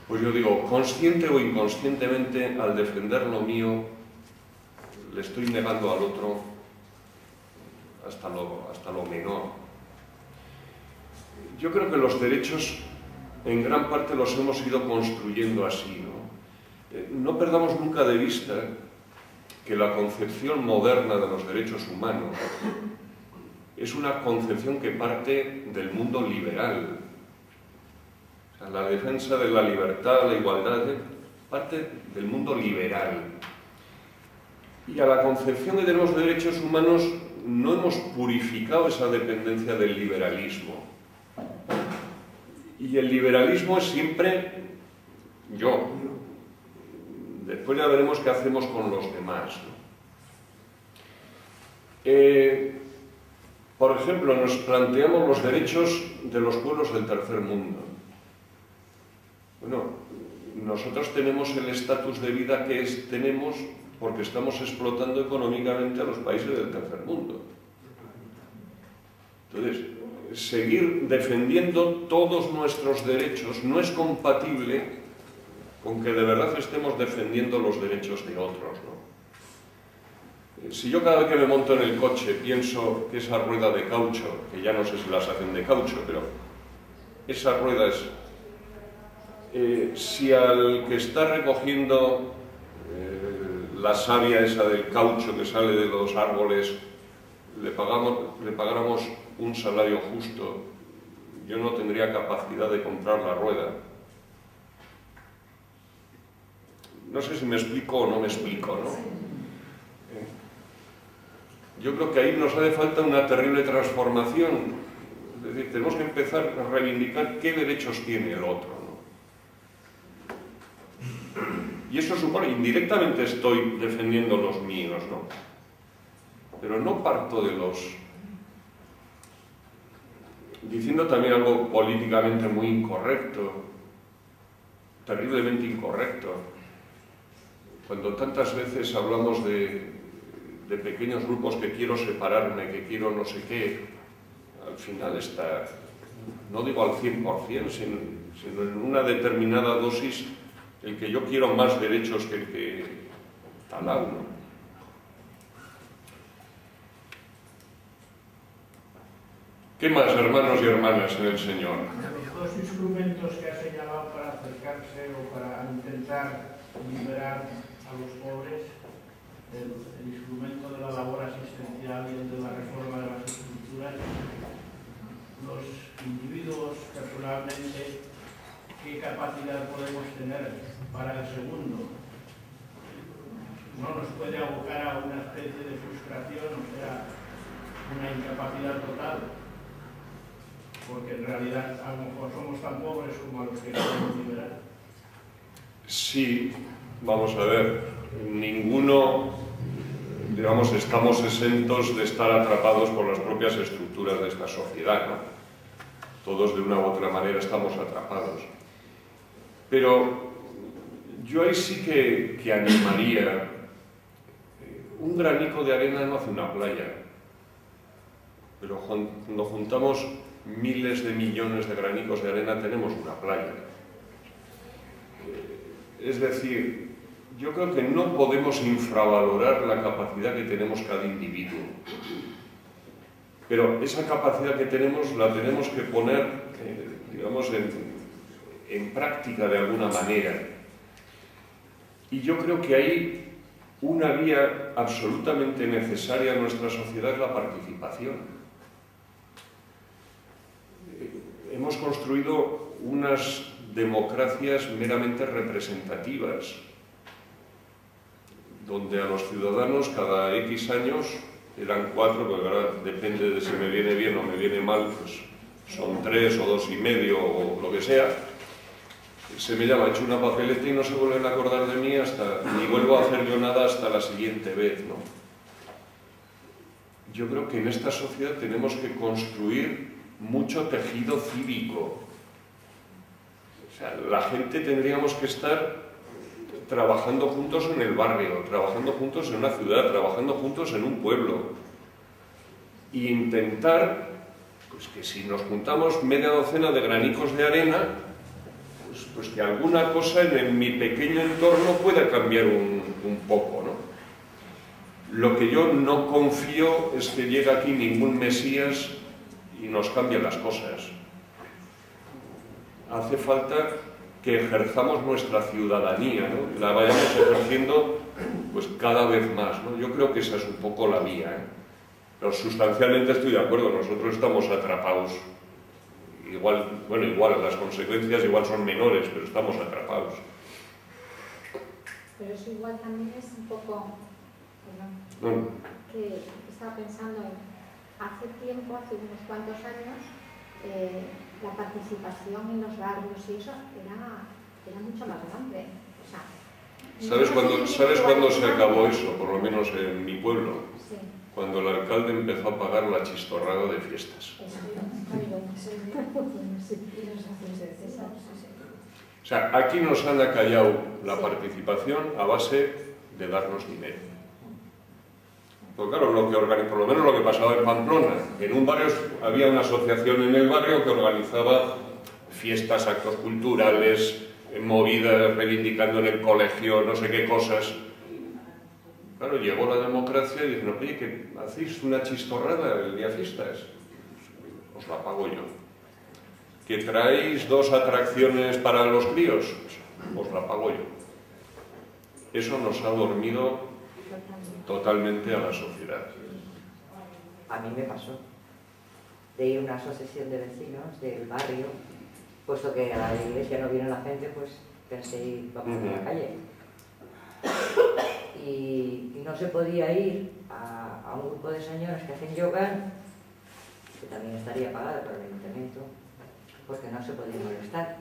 pues yo digo, consciente o inconscientemente, al defender lo mío, le estoy negando al otro hasta lo menor. Yo creo que los derechos en gran parte los hemos ido construyendo así, ¿no? No perdamos nunca de vista que la concepción moderna de los derechos humanos es una concepción que parte del mundo liberal. O sea, la defensa de la libertad, la igualdad, parte del mundo liberal. Y a la concepción que tenemos de derechos humanos no hemos purificado esa dependencia del liberalismo. Y el liberalismo es siempre yo. Después ya veremos qué hacemos con los demás, ¿no? Por ejemplo, nos planteamos los derechos de los pueblos del tercer mundo. Bueno, nosotros tenemos el estatus de vida que tenemos porque estamos explotando económicamente a los países del tercer mundo. Entonces, seguir defendiendo todos nuestros derechos no es compatible con que de verdad estemos defendiendo los derechos de otros, ¿no? Si yo cada vez que me monto en el coche pienso que esa rueda de caucho, que ya no sé si las hacen de caucho, pero esa rueda si al que está recogiendo la savia esa del caucho que sale de los árboles le pagáramos un salario justo, yo no tendría capacidad de comprar la rueda. No sé si me explico o no me explico, ¿no? Yo creo que ahí nos hace falta una terrible transformación. Es decir, tenemos que empezar a reivindicar qué derechos tiene el otro, ¿no? Y eso supone, indirectamente estoy defendiendo los míos, ¿no? Pero no parto de los... Diciendo también algo políticamente muy incorrecto, terriblemente incorrecto. Cuando tantas veces hablamos de pequeños grupos que quiero separarme, que quiero no sé qué, al final está, no digo al 100%, sino en una determinada dosis, el que yo quiero más derechos que el que tal a uno. ¿Qué más, hermanos y hermanas en el Señor? Los dos instrumentos que ha señalado para acercarse o para intentar liberar a los pobres, el instrumento de la labor asistencial y el de la reforma de las estructuras, los individuos personalmente, ¿qué capacidad podemos tener para el segundo? No nos puede abocar a una especie de frustración, o sea, una incapacidad total, porque en realidad a lo mejor somos tan pobres como a los que queremos liberar. Sí, vamos a ver, ninguno, digamos, estamos exentos de estar atrapados por las propias estructuras de esta sociedad, ¿no? Todos de una u otra manera estamos atrapados. Pero yo ahí sí que animaría, un granico de arena no hace una playa, pero cuando juntamos miles de millones de granicos de arena tenemos una playa. Es decir, yo creo que no podemos infravalorar la capacidad que tenemos cada individuo. Pero esa capacidad que tenemos la tenemos que poner, digamos, en práctica de alguna manera. Y yo creo que ahí una vía absolutamente necesaria en nuestra sociedad es la participación. Hemos construido unas democracias meramente representativas, donde a los ciudadanos cada X años, eran 4, porque ahora depende de si me viene bien o me viene mal, pues son 3 o 2,5 o lo que sea, se me llama, hecho una papeleta y no se vuelven a acordar de mí hasta, ni vuelvo a hacer yo nada hasta la siguiente vez, ¿no? Yo creo que en esta sociedad tenemos que construir mucho tejido cívico. O sea, la gente tendríamos que estar trabajando juntos en el barrio, trabajando juntos en una ciudad, trabajando juntos en un pueblo. E intentar, pues que si nos juntamos media docena de granicos de arena, pues que alguna cosa en mi pequeño entorno pueda cambiar un poco, ¿no? Lo que yo no confío es que llegue aquí ningún Mesías y nos cambie las cosas. Hace falta que ejerzamos nuestra ciudadanía, ¿no? La vayamos ejerciendo pues cada vez más, ¿no? Yo creo que esa es un poco la vía, ¿eh? Pero sustancialmente estoy de acuerdo, nosotros estamos atrapados. Igual, bueno, igual, las consecuencias igual son menores, pero estamos atrapados. Pero eso igual también es un poco, que estaba pensando en, hace tiempo, hace unos cuantos años, la participación en los barrios y eso era mucho más grande. O sea, ¿Sabes cuándo se acabó eso? Por lo menos en mi pueblo. Sí. Cuando el alcalde empezó a pagar la chistorrada de fiestas. O sea, aquí nos han acallado la participación a base de darnos dinero. Pues claro, por lo menos lo que pasaba en Pamplona, en un barrio había una asociación en el barrio que organizaba fiestas, actos culturales, movidas, reivindicando en el colegio, no sé qué cosas. Claro, llegó la democracia y dijeron, oye, que hacéis una chistorrada el día fiestas, os la pago yo. ¿Que traéis 2 atracciones para los críos? Os la pago yo. Eso nos ha dormido totalmente a la sociedad. A mí me pasó de ir a una asociación de vecinos del barrio, puesto que a la iglesia no viene la gente, pues pensé ir, vamos a la calle. Y no se podía ir a un grupo de señoras que hacen yoga, que también estaría pagada por el ayuntamiento, porque no se podía molestar.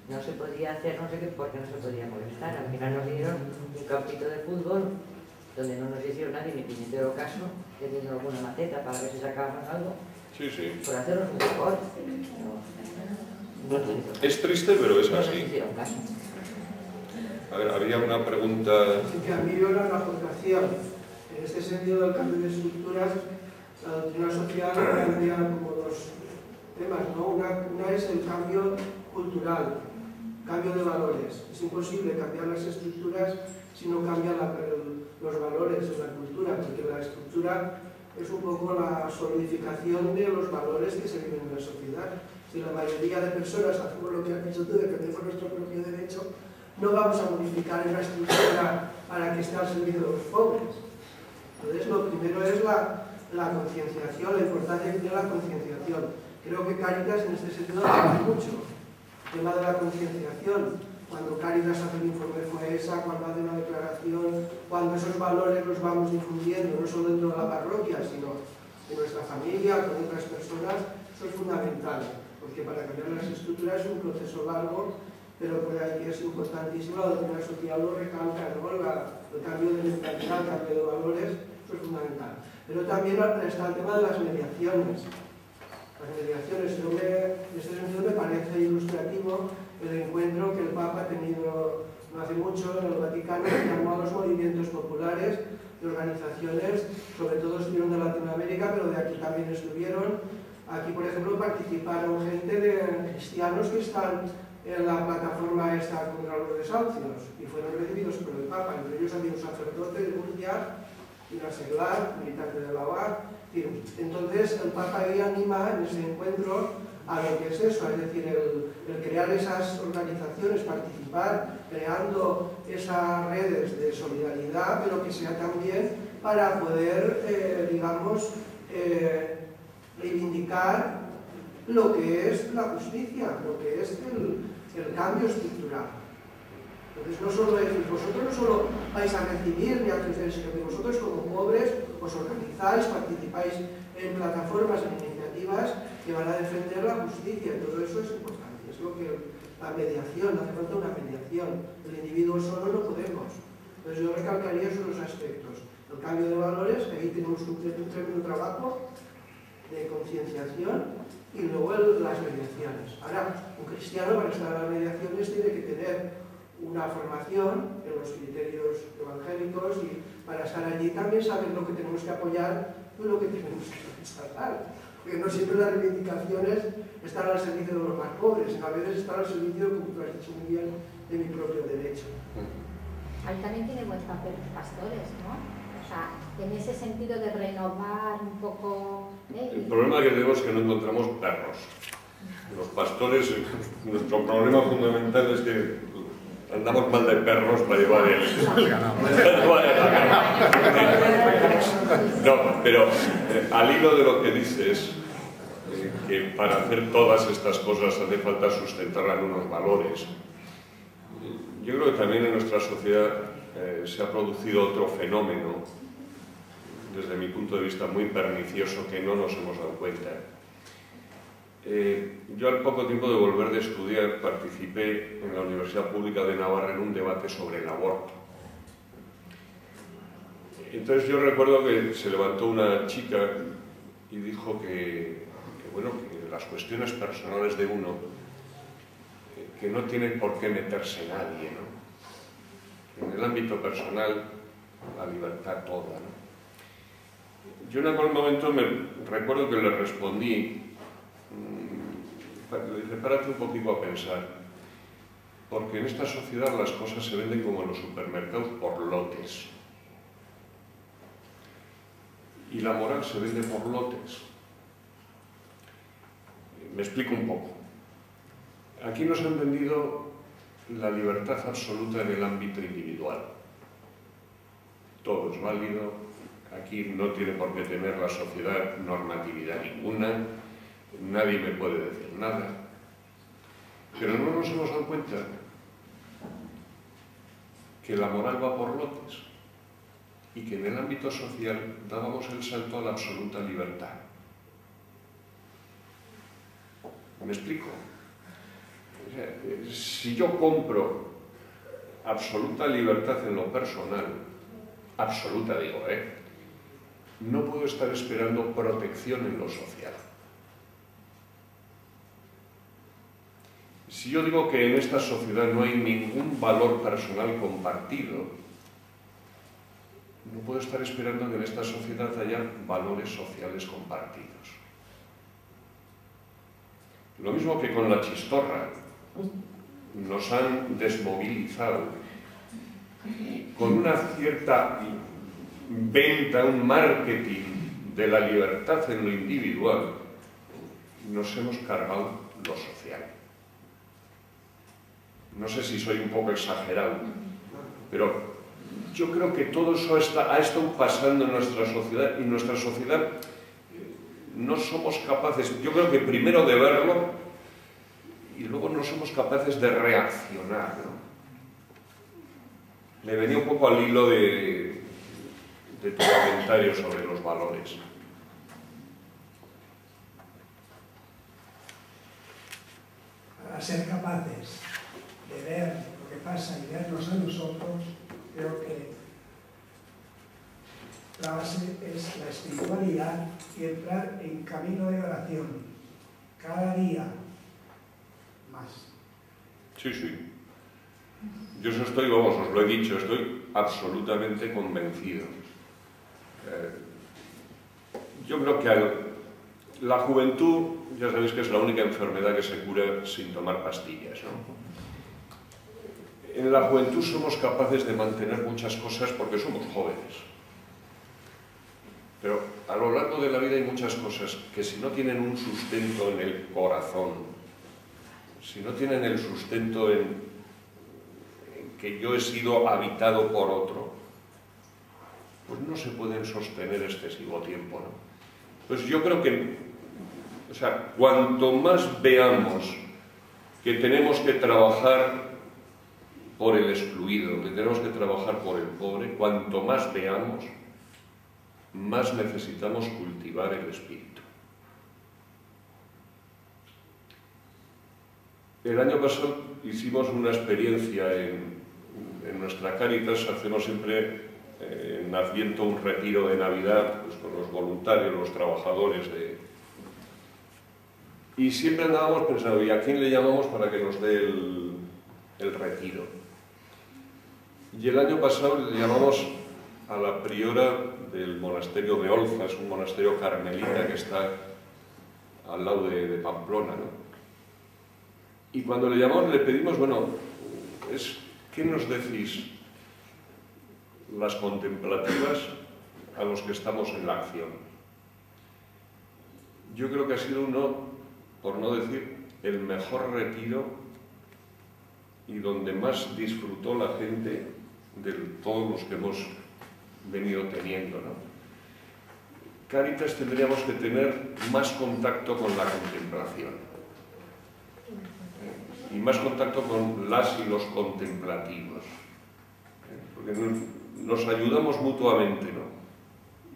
No se podía hacer no sé qué porque no se podía molestar. Al final nos dieron un campito de fútbol donde no nos hicieron nadie ni puñetero caso, teniendo alguna maceta para ver si sacábamos algo. Sí, sí. Por hacernos un favor. Es triste, pero es No nos así. hicieron caso. A ver, había una pregunta... Sí, que a mí yo era una aportación. En este sentido del cambio de estructuras, la doctrina social cambia como 2 temas, ¿no? Una es el cambio cultural, cambio de valores. Es imposible cambiar las estructuras si no cambian los valores en la cultura, porque la estructura es un poco la solidificación de los valores que se viven en la sociedad. Si la mayoría de personas hacemos lo que has dicho tú, defendemos nuestro propio derecho, no vamos a modificar una estructura para que esté al servicio de los pobres. Entonces, lo primero es la concienciación, la importancia que tiene la concienciación. Creo que Cáritas en este sentido hace mucho. El tema de la concienciación. Cuando Cáritas hace el informe FOESA, cuando hace una declaración, cuando esos valores los vamos difundiendo, no solo dentro de la parroquia, sino en nuestra familia, con otras personas, eso es fundamental. Porque para cambiar las estructuras es un proceso largo, pero por ahí es importantísimo, la doctrina social lo recalca, ¿no? El cambio de mentalidad, el cambio de valores, eso es fundamental. Pero también está el tema de las mediaciones. Las mediaciones, en este sentido me parece ilustrativo el encuentro que el Papa ha tenido no hace mucho en el Vaticano, que llamó a los movimientos populares de organizaciones, sobre todo estuvieron de Latinoamérica, pero de aquí también estuvieron. Aquí, por ejemplo, participaron gente de cristianos que están en la plataforma esta contra los desahucios y fueron recibidos por el Papa. Entre ellos había un sacerdote de Murcia y una seglar, militante de la OA. Entonces, el Papa ahí anima en ese encuentro a lo que es eso, es decir, el crear esas organizaciones, participar, creando esas redes de solidaridad, pero que sea también para poder, digamos, reivindicar lo que es la justicia, lo que es el cambio estructural. Entonces, no solo decir, vosotros no solo vais a recibir ni a crecer, sino que vosotros como pobres os organizáis, participáis en plataformas, en iniciativas que van a defender la justicia. Todo eso es importante. Es lo que la mediación, hace falta una mediación. El individuo solo no podemos. Entonces, yo recalcaría esos 2 aspectos. El cambio de valores, ahí tenemos un tremendo trabajo de concienciación, y luego las mediaciones. Ahora, un cristiano para estar en las mediaciones tiene que tener una formación en los criterios evangélicos y para estar allí también saber lo que tenemos que apoyar y lo que tenemos que rechazar. Porque no siempre las reivindicaciones están al servicio de los más pobres, sino a veces están al servicio, como tú has dicho muy bien, de mi propio derecho. Ahí también tiene buen papel los pastores, ¿no? O sea, en ese sentido de renovar un poco... El problema que tenemos es que no encontramos perros. Los pastores, nuestro problema fundamental es que andamos mal de perros para llevar el ganado. No, pero al hilo de lo que dices, que para hacer todas estas cosas hace falta sustentarla en unos valores. Yo creo que también en nuestra sociedad se ha producido otro fenómeno, desde mi punto de vista muy pernicioso, que no nos hemos dado cuenta. Yo al poco tiempo de volver de estudiar participé en la Universidad Pública de Navarra en un debate sobre el aborto. Entonces yo recuerdo que se levantó una chica y dijo que las cuestiones personales de uno, que no tiene por qué meterse nadie, ¿no? En el ámbito personal, la libertad toda, ¿no? Yo en aquel momento recuerdo que le respondí, le dije, párate un poquito a pensar, porque en esta sociedad las cosas se venden como en los supermercados por lotes. Y la moral se vende por lotes. Me explico un poco. Aquí nos han vendido la libertad absoluta en el ámbito individual. Todo es válido, aquí no tiene por qué tener la sociedad normatividad ninguna, nadie me puede decir nada. Pero no nos hemos dado cuenta que la moral va por lotes y que en el ámbito social dábamos el salto a la absoluta libertad. ¿Me explico? O sea, si yo compro absoluta libertad en lo personal, absoluta digo, no puedo estar esperando protección en lo social. Si yo digo que en esta sociedad no hay ningún valor personal compartido, no puedo estar esperando que en esta sociedad haya valores sociales compartidos. Lo mismo que con la chistorra. Nos han desmovilizado con una cierta venta, un marketing de la libertad en lo individual. Nos hemos cargado lo social. No sé si soy un poco exagerado, pero yo creo que todo eso ha estado pasando en nuestra sociedad, y nuestra sociedad no somos capaces, yo creo que primero de verlo y luego no somos capaces de reaccionar, ¿no? Me venía un poco al hilo de tu comentario sobre los valores. Para ser capaces de ver lo que pasa y vernos a nosotros, creo que la base es la espiritualidad y entrar en camino de oración cada día más. Sí, sí. Yo eso estoy, vamos, os lo he dicho, estoy absolutamente convencido. Yo creo que la juventud, ya sabéis que es la única enfermedad que se cura sin tomar pastillas, ¿no? En la juventud somos capaces de mantener muchas cosas porque somos jóvenes. Pero a lo largo de la vida hay muchas cosas que si no tienen un sustento en el corazón, si no tienen el sustento en que yo he sido habitado por otro, pues no se pueden sostener excesivo tiempo, ¿no? Pues yo creo que, o sea, cuanto más veamos que tenemos que trabajar por el excluido, que tenemos que trabajar por el pobre, cuanto más veamos, más necesitamos cultivar el espíritu. El año pasado hicimos una experiencia en nuestra Cáritas, hacemos siempre en Adviento un retiro de Navidad pues, con los voluntarios, los trabajadores y siempre andábamos pensando, ¿y a quién le llamamos para que nos dé el retiro? Y el año pasado le llamamos a la priora del monasterio de Olzas, un monasterio carmelita que está al lado de Pamplona, ¿no? Y cuando le llamamos le pedimos, bueno, ¿qué nos decís las contemplativas a los que estamos en la acción? Yo creo que ha sido uno, por no decir, el mejor retiro y donde más disfrutó la gente de todos los que hemos venido teniendo, ¿no? Cáritas tendríamos que tener más contacto con la contemplación y más contacto con las y los contemplativos, porque nos ayudamos mutuamente, ¿no?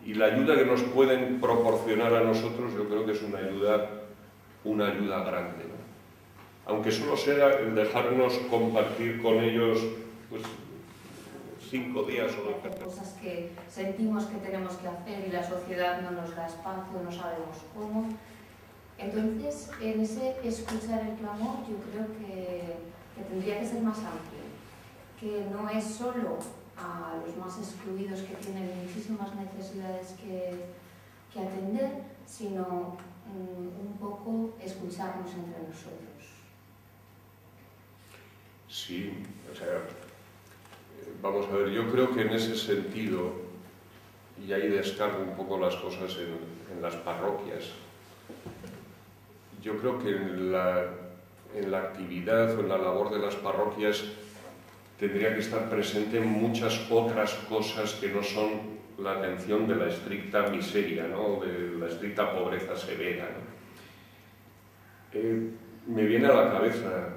Y la ayuda que nos pueden proporcionar a nosotros yo creo que es una ayuda grande, ¿no? Aunque solo sea el dejarnos compartir con ellos pues 5 días o 2 cosas que sentimos que tenemos que hacer y la sociedad no nos da espacio, no sabemos cómo. Entonces, en ese escuchar el clamor yo creo que tendría que ser más amplio, que no es solo a los más excluidos que tienen muchísimas necesidades que atender, sino un poco escucharnos entre nosotros. Sí, o sea, vamos a ver, yo creo que en ese sentido, y ahí descargo un poco las cosas en las parroquias, yo creo que en la actividad o en la labor de las parroquias tendría que estar presente muchas otras cosas que no son la atención de la estricta miseria, ¿no? De la estricta pobreza severa, ¿no? Me viene a la cabeza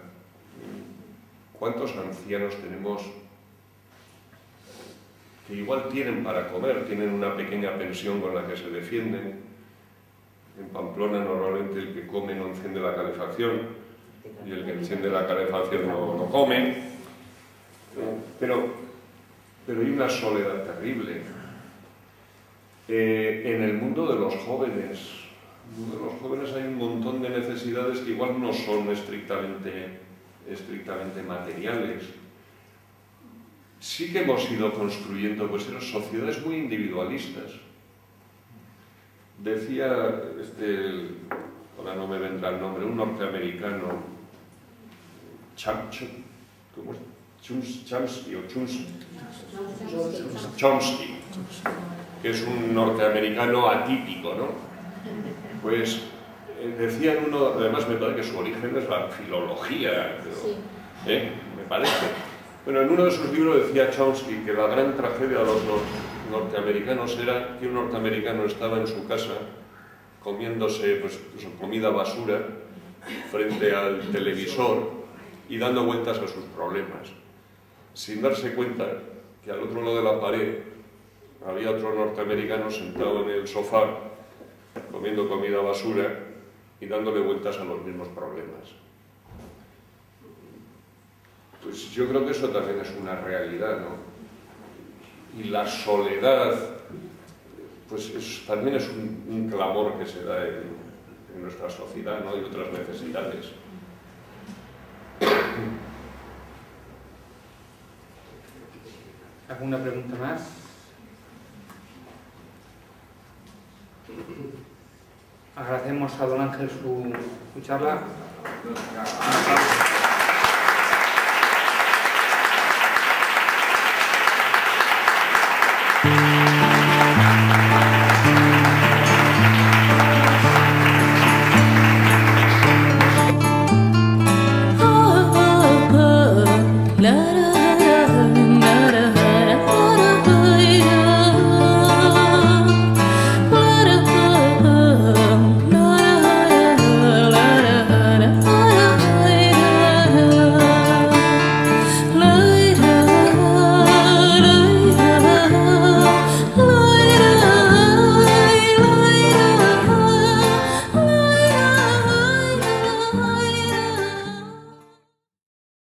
cuántos ancianos tenemos que igual tienen para comer, tienen una pequeña pensión con la que se defienden. En Pamplona normalmente el que come no enciende la calefacción y el que enciende la calefacción no come. Pero hay una soledad terrible. En el mundo de los jóvenes hay un montón de necesidades que igual no son estrictamente materiales. Sí que hemos ido construyendo pues sociedades muy individualistas. Decía, ahora no me vendrá el nombre, un norteamericano, Chomsky, que es un norteamericano atípico, ¿no? Pues decía en uno, además me parece que su origen es la filología, me parece. Bueno, en uno de sus libros decía Chomsky que la gran tragedia de los norteamericanos era que un norteamericano estaba en su casa comiéndose pues, su comida basura frente al televisor y dando vueltas a sus problemas, sin darse cuenta que al otro lado de la pared había otro norteamericano sentado en el sofá comiendo comida basura y dándole vueltas a los mismos problemas. Pues yo creo que eso también es una realidad, ¿no? Y la soledad, pues también es un clamor que se da en nuestra sociedad, ¿no? Y otras necesidades. ¿Alguna pregunta más? Agradecemos a don Ángel su charla. La